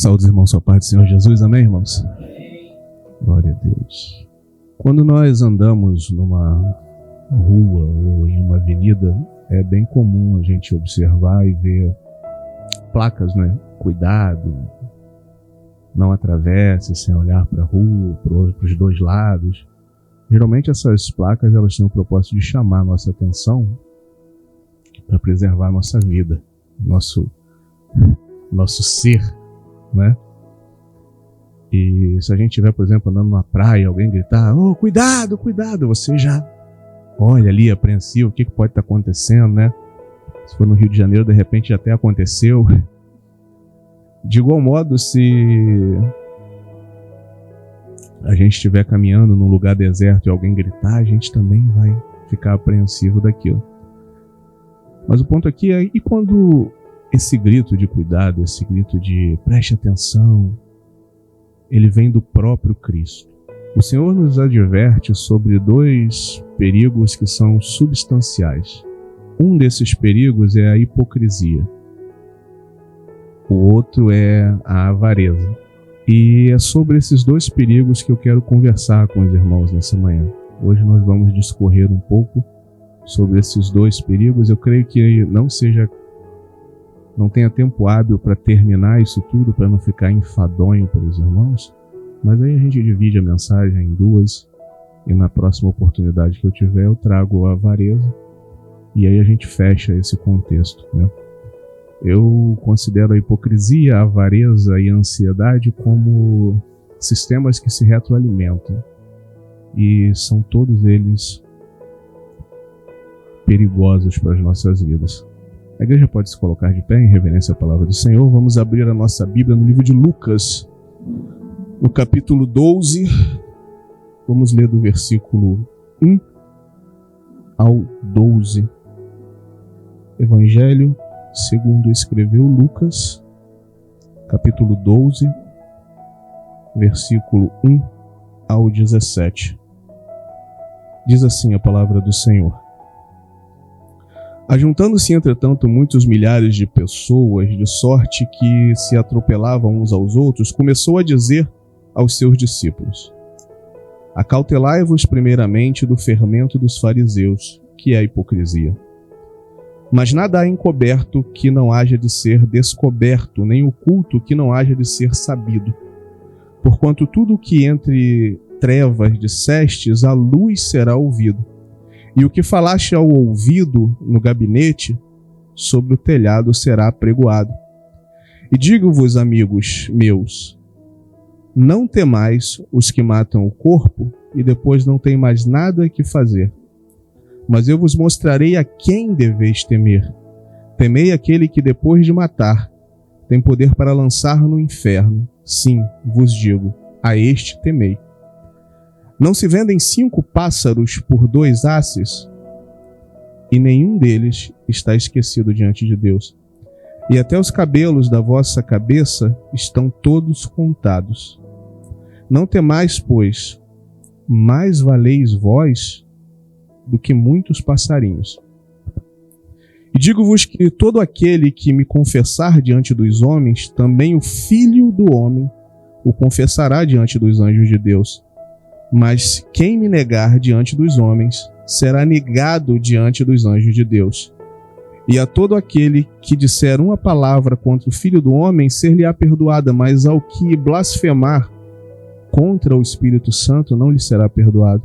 Saúde, irmãos, sua paz do Senhor Jesus, amém, irmãos? Glória a Deus. Quando nós andamos numa rua ou em uma avenida, é bem comum a gente observar e ver placas, né? Cuidado, não atravesse sem olhar para a rua, para os dois lados. Geralmente essas placas elas têm o propósito de chamar a nossa atenção para preservar a nossa vida, nosso ser, né? E se a gente estiver, por exemplo, andando numa praia, alguém gritar, "Oh, cuidado, cuidado", você já olha ali apreensivo, o que pode estar acontecendo, né? Se for no Rio de Janeiro, de repente já até aconteceu. De igual modo, se a gente estiver caminhando num lugar deserto e alguém gritar, a gente também vai ficar apreensivo daquilo. Mas o ponto aqui é, e quando esse grito de cuidado, esse grito de preste atenção, ele vem do próprio Cristo? O Senhor nos adverte sobre dois perigos que são substanciais. Um desses perigos é a hipocrisia. O outro é a avareza. E é sobre esses dois perigos que eu quero conversar com os irmãos nessa manhã. Hoje nós vamos discorrer um pouco sobre esses dois perigos. Eu creio que não tenha tempo hábil para terminar isso tudo, para não ficar enfadonho para os irmãos. Mas aí a gente divide a mensagem em duas, e na próxima oportunidade que eu tiver eu trago a avareza, e aí a gente fecha esse contexto, né? Eu considero a hipocrisia, a avareza e a ansiedade como sistemas que se retroalimentam, e são todos eles perigosos para as nossas vidas. A igreja pode se colocar de pé em reverência à palavra do Senhor. Vamos abrir a nossa Bíblia no livro de Lucas, no capítulo 12, vamos ler do versículo 1 ao 12. Evangelho segundo escreveu Lucas, capítulo 12, versículo 1 ao 17. Diz assim a palavra do Senhor. Ajuntando-se, entretanto, muitos milhares de pessoas, de sorte que se atropelavam uns aos outros, começou a dizer aos seus discípulos: acautelai-vos primeiramente do fermento dos fariseus, que é a hipocrisia. Mas nada há encoberto que não haja de ser descoberto, nem oculto que não haja de ser sabido. Porquanto tudo o que entre trevas dissestes, à luz será ouvido. E o que falaste ao ouvido no gabinete, sobre o telhado será apregoado. E digo-vos, amigos meus, não temais os que matam o corpo e depois não têm mais nada que fazer. Mas eu vos mostrarei a quem deveis temer. Temei aquele que depois de matar tem poder para lançar no inferno. Sim, vos digo, a este temei. Não se vendem 5 pássaros por 2 asses? E nenhum deles está esquecido diante de Deus. E até os cabelos da vossa cabeça estão todos contados. Não temais, pois, mais valeis vós do que muitos passarinhos. E digo-vos que todo aquele que me confessar diante dos homens, também o Filho do Homem o confessará diante dos anjos de Deus. Mas quem me negar diante dos homens, será negado diante dos anjos de Deus. E a todo aquele que disser uma palavra contra o Filho do Homem, ser-lhe-á perdoada, mas ao que blasfemar contra o Espírito Santo, não lhe será perdoado.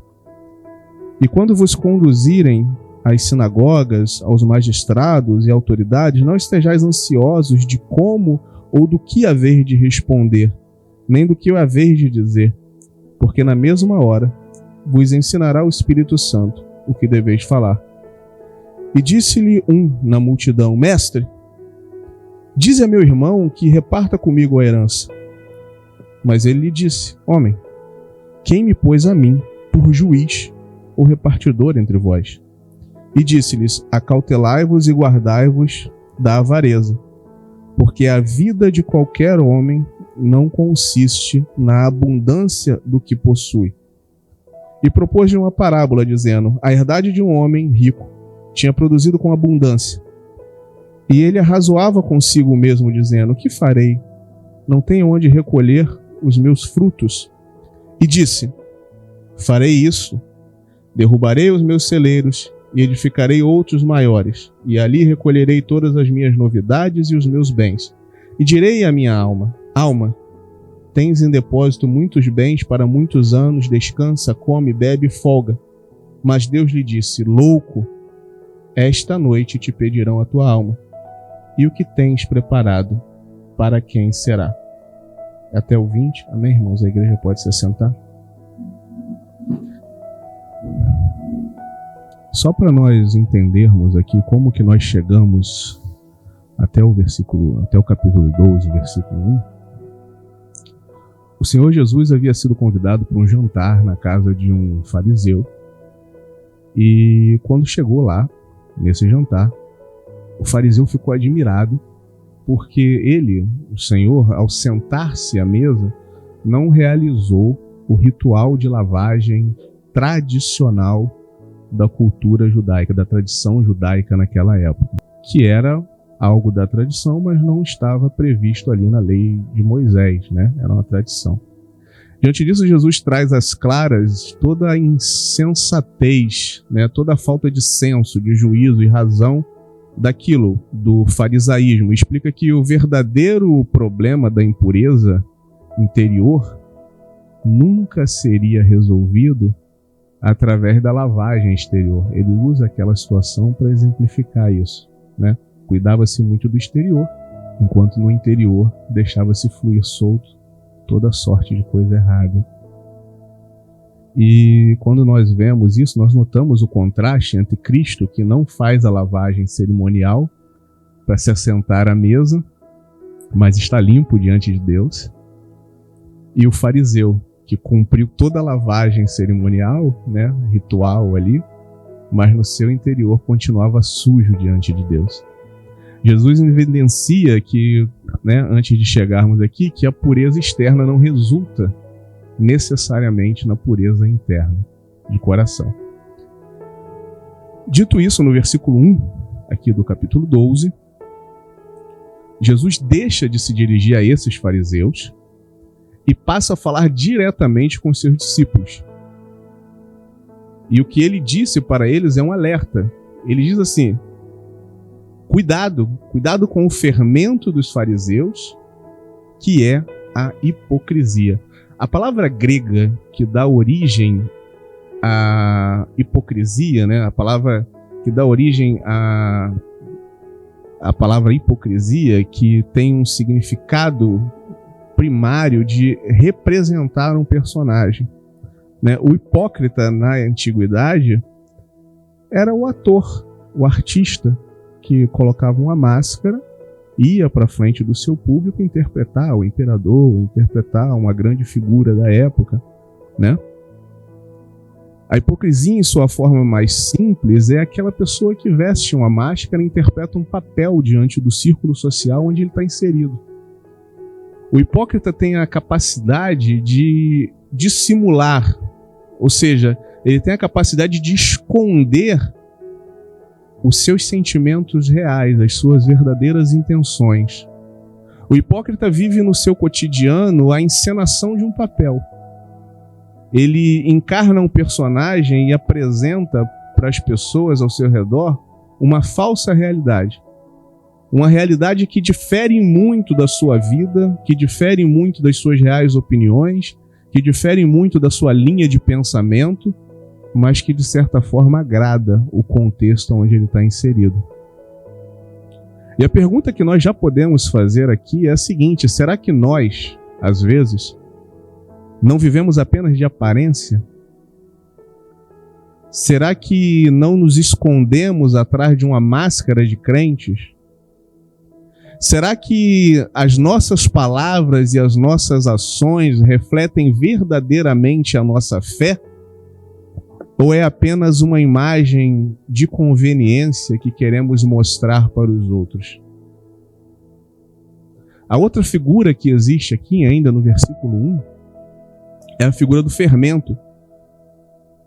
E quando vos conduzirem às sinagogas, aos magistrados e autoridades, não estejais ansiosos de como ou do que haver de responder, nem do que haver de dizer, porque na mesma hora vos ensinará o Espírito Santo o que deveis falar. E disse-lhe um na multidão: Mestre, dize a meu irmão que reparta comigo a herança. Mas ele lhe disse: Homem, quem me pôs a mim por juiz ou repartidor entre vós? E disse-lhes: acautelai-vos e guardai-vos da avareza, porque a vida de qualquer homem não consiste na abundância do que possui. E propôs-lhe uma parábola, dizendo: a herdade de um homem rico tinha produzido com abundância. E ele arrazoava consigo mesmo, dizendo: que farei? não tenho onde recolher os meus frutos. E disse: farei isso, derrubarei os meus celeiros e edificarei outros maiores, e ali recolherei todas as minhas novidades e os meus bens. E direi à minha alma: alma, tens em depósito muitos bens para muitos anos, descansa, come, bebe e folga. Mas Deus lhe disse: louco, esta noite te pedirão a tua alma, e o que tens preparado, para quem será? Até o 20, amém, irmãos? A igreja pode se assentar. Só para nós entendermos aqui como que nós chegamos até o capítulo 12, versículo 1. O Senhor Jesus havia sido convidado para um jantar na casa de um fariseu. E quando chegou lá, nesse jantar, o fariseu ficou admirado porque ele, o Senhor, ao sentar-se à mesa, não realizou o ritual de lavagem tradicional da cultura judaica, da tradição judaica naquela época, que era algo da tradição, mas não estava previsto ali na lei de Moisés, né? Era uma tradição. Diante disso, Jesus traz às claras toda a insensatez, né? Toda a falta de senso, de juízo e razão daquilo, do farisaísmo. Explica que o verdadeiro problema da impureza interior nunca seria resolvido através da lavagem exterior. Ele usa aquela situação para exemplificar isso, né? Cuidava-se muito do exterior, enquanto no interior deixava-se fluir solto toda sorte de coisa errada. E quando nós vemos isso, nós notamos o contraste entre Cristo, que não faz a lavagem cerimonial para se assentar à mesa, mas está limpo diante de Deus, e o fariseu, que cumpriu toda a lavagem cerimonial, né, ritual ali, mas no seu interior continuava sujo diante de Deus. Jesus evidencia que, né, antes de chegarmos aqui, que a pureza externa não resulta necessariamente na pureza interna de coração. Dito isso, no versículo 1, aqui do capítulo 12, Jesus deixa de se dirigir a esses fariseus e passa a falar diretamente com os seus discípulos. E o que ele disse para eles é um alerta. Ele diz assim: cuidado com o fermento dos fariseus, que é a hipocrisia. A palavra grega que dá origem à hipocrisia, né? A palavra que dá origem à palavra hipocrisia, que tem um significado primário de representar um personagem, né? O hipócrita na antiguidade era o ator, o artista, que colocava uma máscara, ia para frente do seu público interpretar o imperador, interpretar uma grande figura da época, né? A hipocrisia, em sua forma mais simples, é aquela pessoa que veste uma máscara e interpreta um papel diante do círculo social onde ele está inserido. O hipócrita tem a capacidade de dissimular, ou seja, ele tem a capacidade de esconder os seus sentimentos reais, as suas verdadeiras intenções. O hipócrita vive no seu cotidiano a encenação de um papel. Ele encarna um personagem e apresenta para as pessoas ao seu redor uma falsa realidade. Uma realidade que difere muito da sua vida, que difere muito das suas reais opiniões, que difere muito da sua linha de pensamento, mas que de certa forma agrada o contexto onde ele está inserido. E a pergunta que nós já podemos fazer aqui é a seguinte: será que nós, às vezes, não vivemos apenas de aparência? Será que não nos escondemos atrás de uma máscara de crentes? Será que as nossas palavras e as nossas ações refletem verdadeiramente a nossa fé? Ou é apenas uma imagem de conveniência que queremos mostrar para os outros? A outra figura que existe aqui, ainda no versículo 1, é a figura do fermento.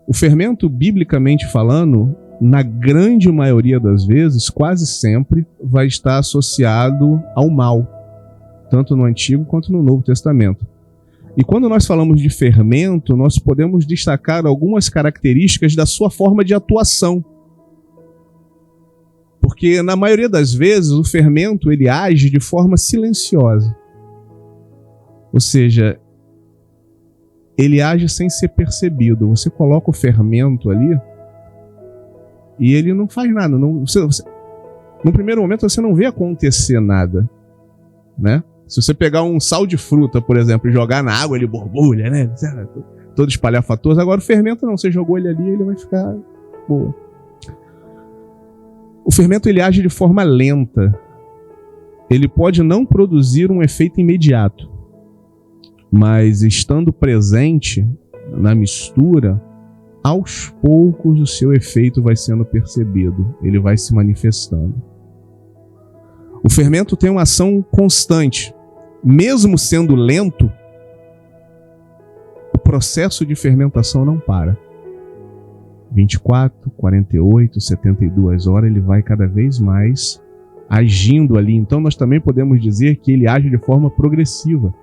O fermento, biblicamente falando, na grande maioria das vezes, quase sempre, vai estar associado ao mal. tanto no Antigo quanto no Novo Testamento. E quando nós falamos de fermento, nós podemos destacar algumas características da sua forma de atuação. Porque na maioria das vezes o fermento ele age de forma silenciosa. Ou seja, ele age sem ser percebido. Você coloca o fermento ali e ele não faz nada. No primeiro momento você não vê acontecer nada, né? Se você pegar um sal de fruta, por exemplo, e jogar na água, ele borbulha, né? Todo espalhafatoso. Agora o fermento não, você jogou ele ali, ele vai ficar boa. O fermento ele age de forma lenta. Ele pode não produzir um efeito imediato, mas estando presente na mistura, aos poucos o seu efeito vai sendo percebido, ele vai se manifestando. O fermento tem uma ação constante. Mesmo sendo lento, o processo de fermentação não para. 24, 48, 72 horas, ele vai cada vez mais agindo ali. Então nós também podemos dizer que ele age de forma progressiva.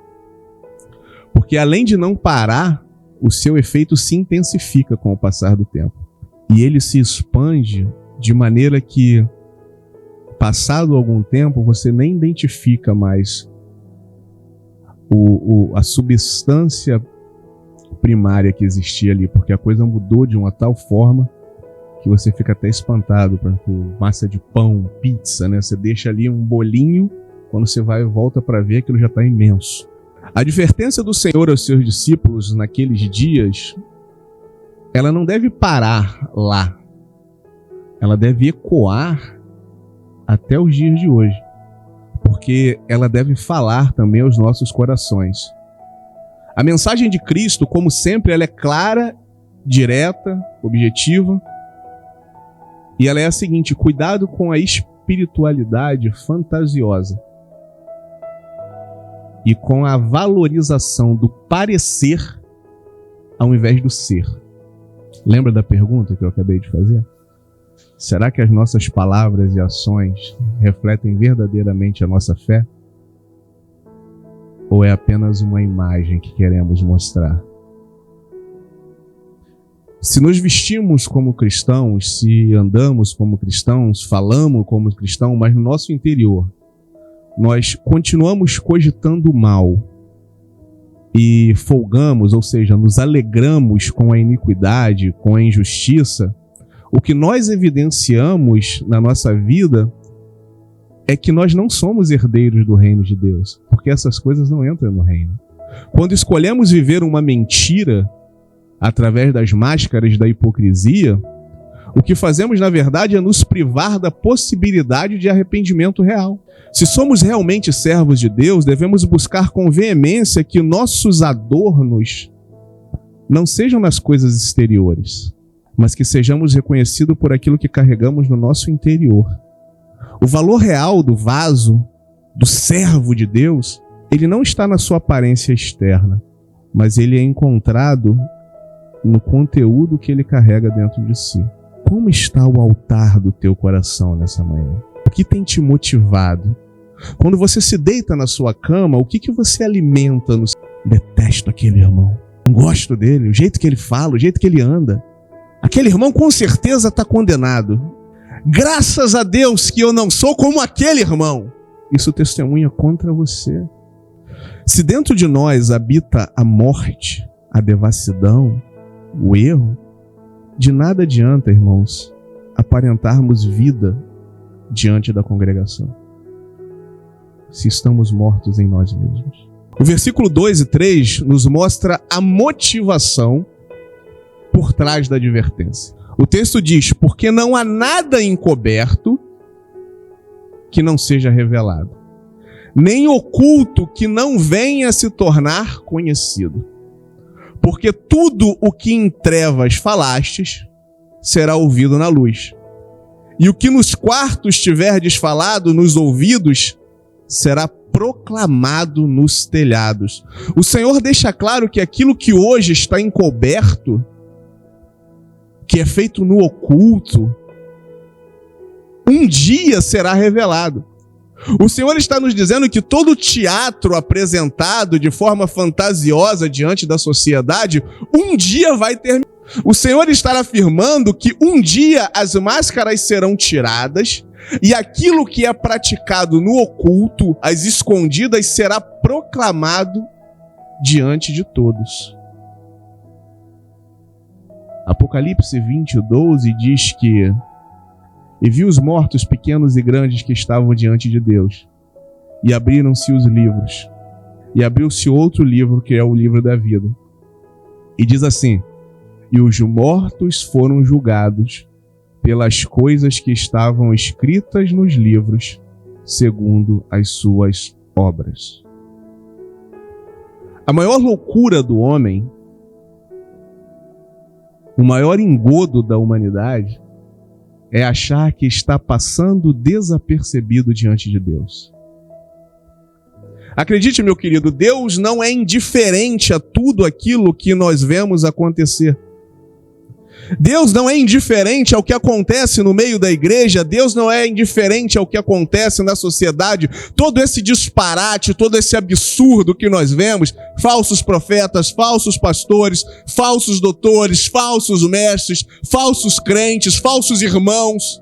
Porque além de não parar, o seu efeito se intensifica com o passar do tempo. E ele se expande de maneira que, passado algum tempo, você nem identifica mais a substância primária que existia ali, porque a coisa mudou de uma tal forma que você fica até espantado. Por exemplo, massa de pão, pizza, né? Você deixa ali um bolinho, quando você vai e volta para ver, aquilo já está imenso. A advertência do Senhor aos seus discípulos naqueles dias, ela não deve parar lá. Ela deve ecoar até os dias de hoje, porque ela deve falar também aos nossos corações. A mensagem de Cristo, como sempre, ela é clara, direta, objetiva, e ela é a seguinte: cuidado com a espiritualidade fantasiosa e com a valorização do parecer ao invés do ser. Lembra da pergunta que eu acabei de fazer? Será que as nossas palavras e ações refletem verdadeiramente a nossa fé? Ou é apenas uma imagem que queremos mostrar? Se nos vestimos como cristãos, se andamos como cristãos, falamos como cristãos, mas no nosso interior nós continuamos cogitando o mal e folgamos, ou seja, nos alegramos com a iniquidade, com a injustiça, o que nós evidenciamos na nossa vida é que nós não somos herdeiros do reino de Deus, porque essas coisas não entram no reino. Quando escolhemos viver uma mentira através das máscaras da hipocrisia, o que fazemos, na verdade, é nos privar da possibilidade de arrependimento real. Se somos realmente servos de Deus, devemos buscar com veemência que nossos adornos não sejam nas coisas exteriores, mas que sejamos reconhecidos por aquilo que carregamos no nosso interior. O valor real do vaso, do servo de Deus, ele não está na sua aparência externa, mas ele é encontrado no conteúdo que ele carrega dentro de si. Como está o altar do teu coração nessa manhã? O que tem te motivado? Quando você se deita na sua cama, o que você alimenta no... Detesto aquele irmão, não gosto dele, o jeito que ele fala, o jeito que ele anda. Aquele irmão com certeza está condenado. Graças a Deus que eu não sou como aquele irmão. Isso testemunha contra você. Se dentro de nós habita a morte, a devassidão, o erro, de nada adianta, irmãos, aparentarmos vida diante da congregação, se estamos mortos em nós mesmos. O versículo 2 e 3 nos mostra a motivação por trás da advertência. O texto diz: porque não há nada encoberto que não seja revelado, nem oculto que não venha a se tornar conhecido. Porque tudo o que em trevas falastes será ouvido na luz, e o que nos quartos tiverdes falado nos ouvidos será proclamado nos telhados. O Senhor deixa claro que aquilo que hoje está encoberto, que é feito no oculto, um dia será revelado. O Senhor está nos dizendo que todo teatro apresentado de forma fantasiosa diante da sociedade, um dia vai terminar. O Senhor está afirmando que um dia as máscaras serão tiradas e aquilo que é praticado no oculto, às escondidas, será proclamado diante de todos. Apocalipse 20:12 diz que: e vi os mortos pequenos e grandes que estavam diante de Deus, e abriram-se os livros, e abriu-se outro livro, que é o livro da vida. E diz assim: e os mortos foram julgados pelas coisas que estavam escritas nos livros, segundo as suas obras. A maior loucura do homem, o maior engodo da humanidade, é achar que está passando desapercebido diante de Deus. Acredite, meu querido, Deus não é indiferente a tudo aquilo que nós vemos acontecer. Deus não é indiferente ao que acontece no meio da igreja, Deus não é indiferente ao que acontece na sociedade, todo esse disparate, todo esse absurdo que nós vemos, falsos profetas, falsos pastores, falsos doutores, falsos mestres, falsos crentes, falsos irmãos,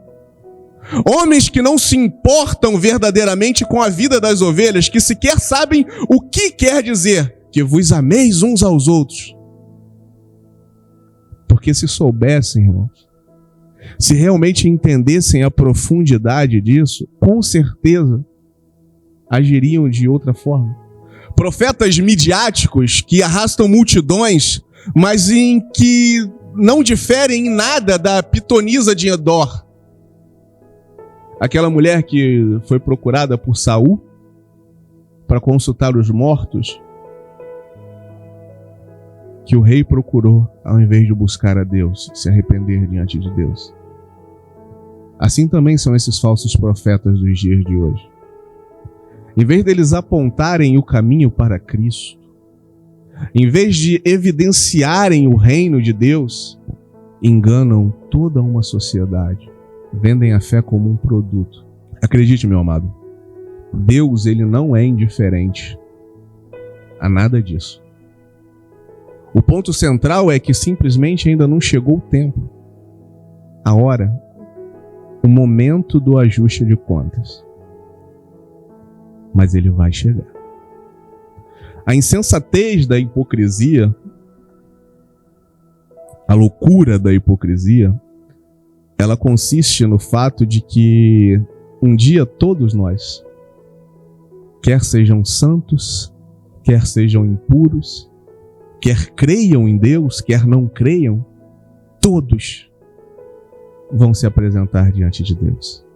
homens que não se importam verdadeiramente com a vida das ovelhas, que sequer sabem o que quer dizer, que vos ameis uns aos outros. Porque se soubessem, irmãos, se realmente entendessem a profundidade disso, com certeza agiriam de outra forma. Profetas midiáticos que arrastam multidões, mas em que não diferem em nada da pitonisa de Endor. Aquela mulher que foi procurada por Saul para consultar os mortos, que o rei procurou ao invés de buscar a Deus, se arrepender diante de Deus. Assim também são esses falsos profetas dos dias de hoje. Em vez deles apontarem o caminho para Cristo, em vez de evidenciarem o reino de Deus, enganam toda uma sociedade, vendem a fé como um produto. Acredite, meu amado, Deus, ele não é indiferente a nada disso. O ponto central é que simplesmente ainda não chegou o tempo, a hora, o momento do ajuste de contas. Mas ele vai chegar. A insensatez da hipocrisia, a loucura da hipocrisia, ela consiste no fato de que um dia todos nós, quer sejam santos, quer sejam impuros, quer creiam em Deus, quer não creiam, todos vão se apresentar diante de Deus.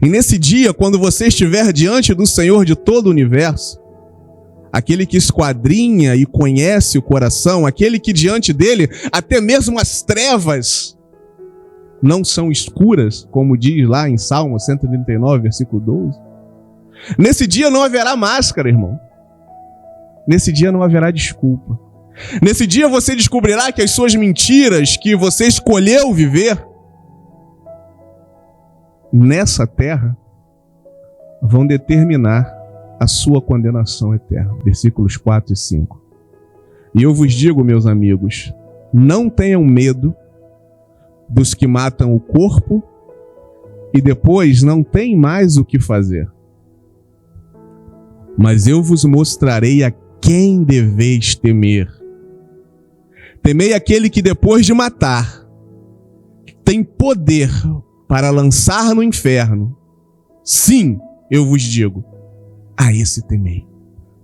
E nesse dia, quando você estiver diante do Senhor de todo o universo, aquele que esquadrinha e conhece o coração, aquele que diante dele, até mesmo as trevas não são escuras, como diz lá em Salmo 139, versículo 12. Nesse dia não haverá máscara, irmão. Nesse dia não haverá desculpa. Nesse dia você descobrirá que as suas mentiras que você escolheu viver nessa terra vão determinar a sua condenação eterna. Versículos 4 e 5. E eu vos digo, meus amigos, não tenham medo dos que matam o corpo e depois não têm mais o que fazer. Mas eu vos mostrarei a quem deveis temer. Temei aquele que depois de matar tem poder para lançar no inferno. Sim, eu vos digo, a esse temei.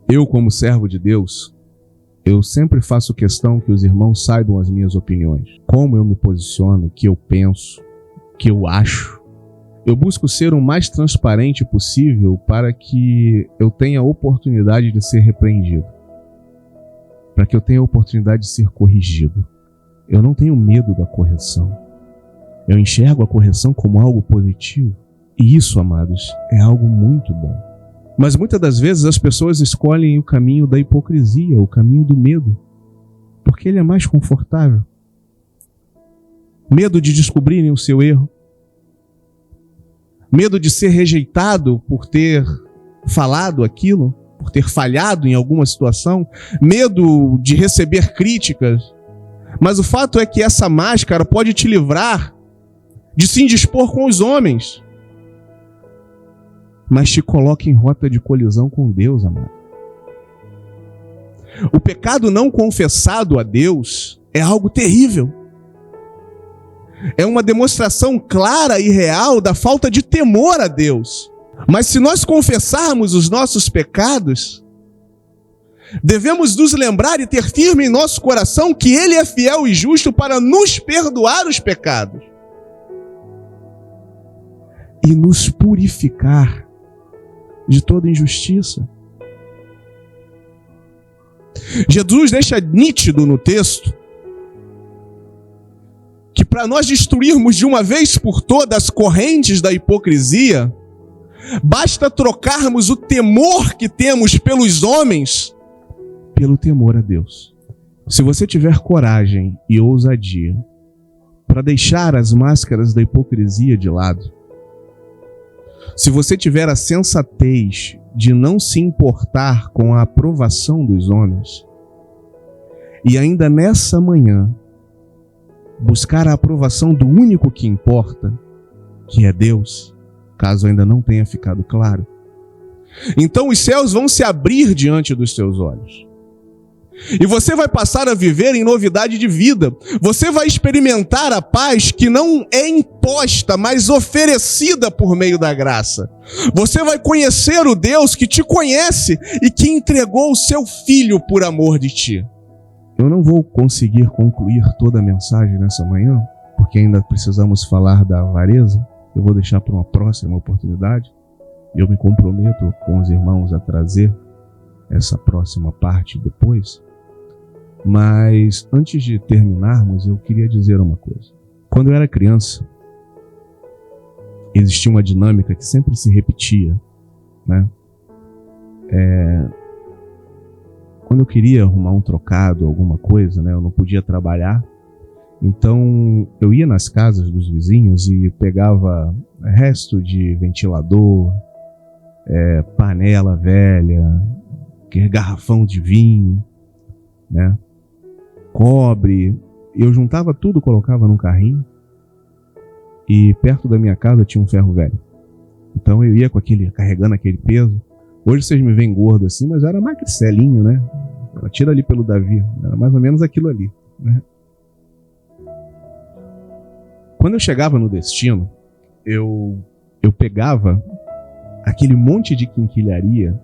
Eu, como servo de Deus, eu sempre faço questão que os irmãos saibam as minhas opiniões. Como eu me posiciono, o que eu penso, o que eu acho. Eu busco ser o mais transparente possível para que eu tenha a oportunidade de ser repreendido. Para que eu tenha a oportunidade de ser corrigido. Eu não tenho medo da correção. Eu enxergo a correção como algo positivo. E isso, amados, é algo muito bom. Mas muitas das vezes as pessoas escolhem o caminho da hipocrisia, o caminho do medo. Porque ele é mais confortável. Medo de descobrirem o seu erro. Medo de ser rejeitado por ter falado aquilo, por ter falhado em alguma situação, medo de receber críticas. Mas o fato é que essa máscara pode te livrar de se indispor com os homens, mas te coloca em rota de colisão com Deus, amado. O pecado não confessado a Deus é algo terrível. É uma demonstração clara e real da falta de temor a Deus. Mas se nós confessarmos os nossos pecados, devemos nos lembrar e ter firme em nosso coração que Ele é fiel e justo para nos perdoar os pecados e nos purificar de toda injustiça. Jesus deixa nítido no texto que para nós destruirmos de uma vez por todas as correntes da hipocrisia, basta trocarmos o temor que temos pelos homens pelo temor a Deus. Se você tiver coragem e ousadia para deixar as máscaras da hipocrisia de lado, se você tiver a sensatez de não se importar com a aprovação dos homens, e ainda nessa manhã buscar a aprovação do único que importa, que é Deus, caso ainda não tenha ficado claro, então os céus vão se abrir diante dos seus olhos. E você vai passar a viver em novidade de vida. Você vai experimentar a paz que não é imposta, mas oferecida por meio da graça. Você vai conhecer o Deus que te conhece e que entregou o seu Filho por amor de ti. Eu não vou conseguir concluir toda a mensagem nessa manhã, porque ainda precisamos falar da avareza. Eu vou deixar para uma próxima oportunidade. Eu me comprometo com os irmãos a trazer essa próxima parte depois. Mas antes de terminarmos, eu queria dizer uma coisa. Quando eu era criança, existia uma dinâmica que sempre se repetia, né? Quando eu queria arrumar um trocado, alguma coisa, né? Eu não podia trabalhar. Então eu ia nas casas dos vizinhos e pegava resto de ventilador, panela velha, garrafão de vinho, né? Cobre. Eu juntava tudo, colocava num carrinho, e perto da minha casa tinha um ferro velho. Então eu ia carregando aquele peso. Hoje vocês me veem gordo assim, mas eu era magricelinho, né? Tira ali pelo Davi, era mais ou menos aquilo ali, né? Quando eu chegava no destino, eu pegava aquele monte de quinquilharia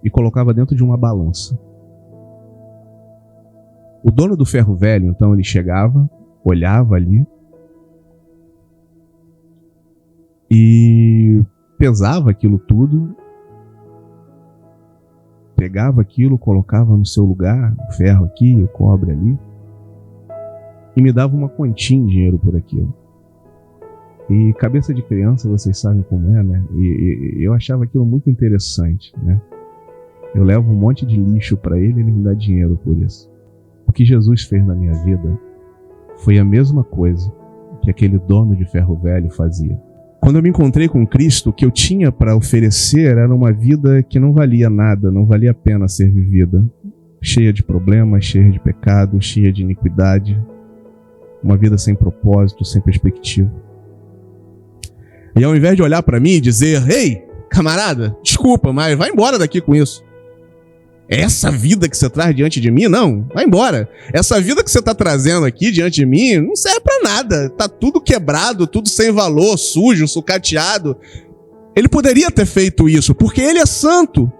e colocava dentro de uma balança. O dono do ferro velho, então, ele chegava, olhava ali e pesava aquilo tudo, pegava aquilo, colocava no seu lugar, o ferro aqui, o cobre ali, e me dava uma quantia em dinheiro por aquilo. E cabeça de criança, vocês sabem como é, né? E eu achava aquilo muito interessante, né? Eu levo um monte de lixo para ele e ele me dá dinheiro por isso. O que Jesus fez na minha vida foi a mesma coisa que aquele dono de ferro velho fazia. Quando eu me encontrei com Cristo, o que eu tinha para oferecer era uma vida que não valia nada, não valia a pena ser vivida. Cheia de problemas, cheia de pecados, cheia de iniquidade. Uma vida sem propósito, sem perspectiva. E ao invés de olhar para mim e dizer: ei, camarada, desculpa, mas vai embora daqui com isso. Essa vida que você traz diante de mim, não, vai embora. Essa vida que você está trazendo aqui diante de mim não serve para nada. Tá tudo quebrado, tudo sem valor, sujo, sucateado. Ele poderia ter feito isso, porque ele é santo.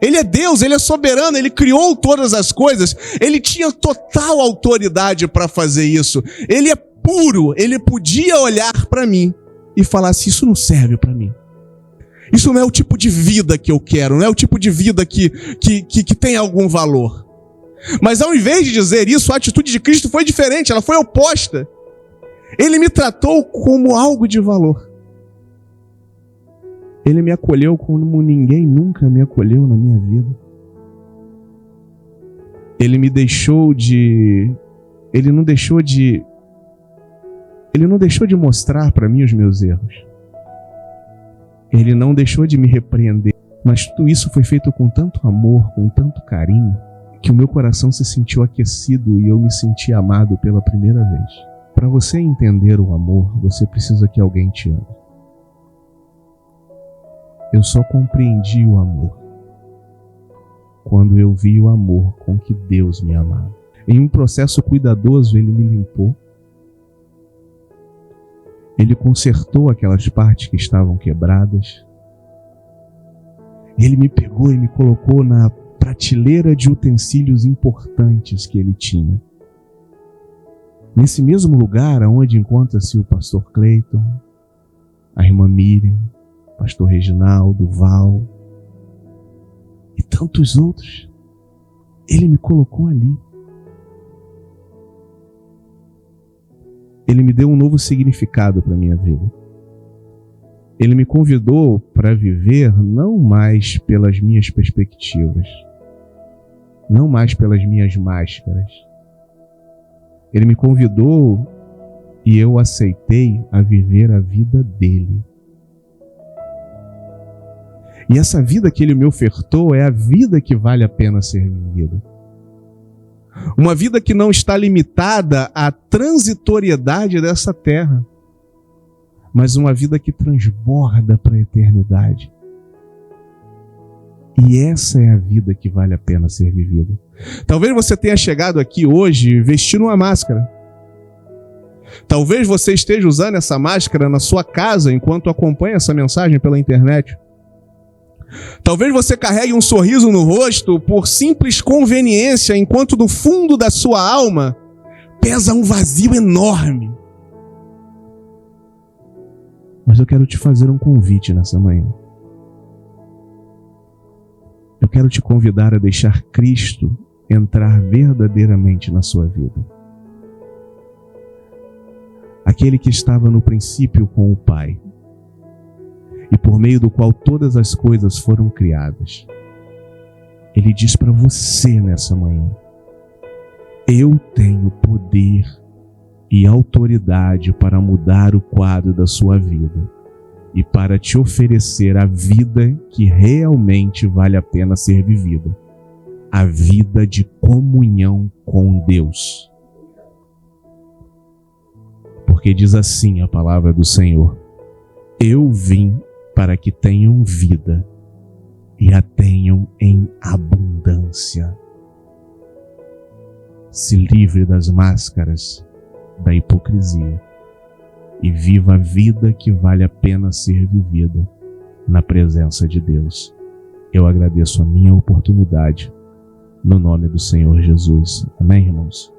Ele é Deus, ele é soberano, ele criou todas as coisas. Ele tinha total autoridade para fazer isso. Ele é puro, ele podia olhar para mim e falar assim: isso não serve para mim. Isso não é o tipo de vida que eu quero, não é o tipo de vida que tem algum valor. Mas ao invés de dizer isso, a atitude de Cristo foi diferente, ela foi oposta. Ele me tratou como algo de valor. Ele me acolheu como ninguém nunca me acolheu na minha vida. Ele não deixou de mostrar para mim os meus erros. Ele não deixou de me repreender, mas tudo isso foi feito com tanto amor, com tanto carinho, que o meu coração se sentiu aquecido e eu me senti amado pela primeira vez. Para você entender o amor, você precisa que alguém te ame. Eu só compreendi o amor quando eu vi o amor com que Deus me amava. Em um processo cuidadoso, Ele me limpou. Ele consertou aquelas partes que estavam quebradas. Ele me pegou e me colocou na prateleira de utensílios importantes que Ele tinha. Nesse mesmo lugar onde encontra-se o pastor Cleiton, a irmã Miriam, o pastor Reginaldo, Val e tantos outros, Ele me colocou ali. Ele me deu um novo significado para a minha vida. Ele me convidou para viver não mais pelas minhas perspectivas, não mais pelas minhas máscaras. Ele me convidou e eu aceitei a viver a vida dele. E essa vida que ele me ofertou é a vida que vale a pena ser vivida. Uma vida que não está limitada à transitoriedade dessa terra, mas uma vida que transborda para a eternidade. E essa é a vida que vale a pena ser vivida. Talvez você tenha chegado aqui hoje vestindo uma máscara. Talvez você esteja usando essa máscara na sua casa enquanto acompanha essa mensagem pela internet. Talvez você carregue um sorriso no rosto por simples conveniência, enquanto do fundo da sua alma pesa um vazio enorme. Mas eu quero te fazer um convite nessa manhã. Eu quero te convidar a deixar Cristo entrar verdadeiramente na sua vida. Aquele que estava no princípio com o Pai, e por meio do qual todas as coisas foram criadas. Ele diz para você nessa manhã: eu tenho poder e autoridade para mudar o quadro da sua vida e para te oferecer a vida que realmente vale a pena ser vivida, a vida de comunhão com Deus. Porque diz assim a palavra do Senhor: eu vim para que tenham vida e a tenham em abundância. Se livre das máscaras da hipocrisia e viva a vida que vale a pena ser vivida na presença de Deus. Eu agradeço a minha oportunidade no nome do Senhor Jesus. Amém, irmãos?